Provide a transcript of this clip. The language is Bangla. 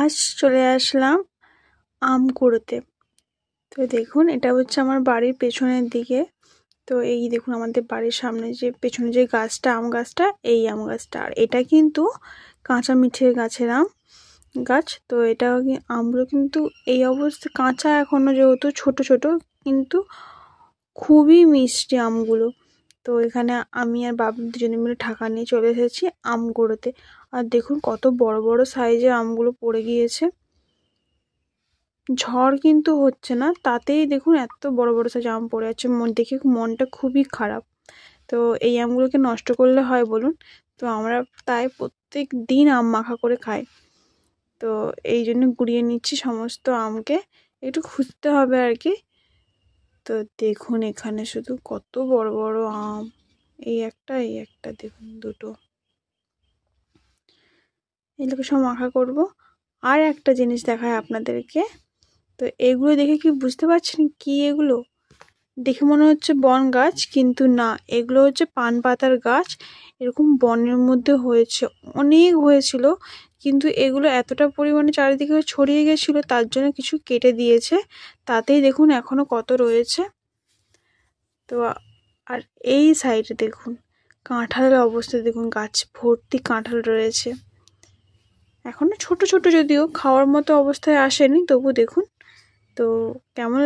আজ চলে আসলাম আম কুড়োতে। তো দেখুন, এটা হচ্ছে আমার বাড়ির পেছনের দিকে। তো এই দেখুন, আমাদের বাড়ির সামনে যে পেছনে যে গাছটা, আম গাছটা, এই আম গাছটা। আর এটা কিন্তু কাঁচা মিঠে গাছের আম গাছ। তো এটা আমগুলো কিন্তু এই অবস্থা কাঁচা এখনো, যেহেতু ছোট ছোট, কিন্তু খুবই মিষ্টি আমগুলো। তো এখানে আমি আর বাবা দুজনে মিলে ঠাকা নিয়ে চলে এসেছি আম কুড়োতে। আর দেখুন কত বড় বড় সাইজের আমগুলো পড়ে গিয়েছে। ঝড় কিন্তু হচ্ছে না, তাতেই দেখুন এত বড় বড় সাইজ আম পড়ে আছে। দেখে মনটা খুবই খারাপ। তো এই আমগুলোকে নষ্ট করলে হয় বলুন? তো আমরা তাই প্রত্যেক দিন আম মাখা করে খাই। তো এই জন্য কুড়িয়ে নিচ্ছি সমস্ত আমকে, একটু খুঁজতে হবে আর কি। তো দেখুন এখানে শুধু কত বড় বড় আম, এই একটা দেখুন, দুটো, এগুলোকে সব মাখা করব। আর একটা জিনিস দেখায় আপনাদেরকে। তো এগুলো দেখে কি বুঝতে পারছেন কি এগুলো? দেখে মনে হচ্ছে বন গাছ, কিন্তু না, এগুলো হচ্ছে পান পাতার গাছ। এরকম বনের মধ্যে হয়েছে, অনেক হয়েছিল, কিন্তু এগুলো এতটা পরিমাণে চারিদিকে ছড়িয়ে গেছিল, তার জন্য কিছু কেটে দিয়েছে। তাতেই দেখুন এখনো কত রয়েছে। তো আর এই সাইডে দেখুন কাঁঠালের অবস্থা দেখুন, গাছ ভর্তি কাঁঠাল রয়েছে। এখনো ছোট ছোট, যদিও খাওয়ার মতো অবস্থায় আসেনি, তবু দেখুন। তো কেমন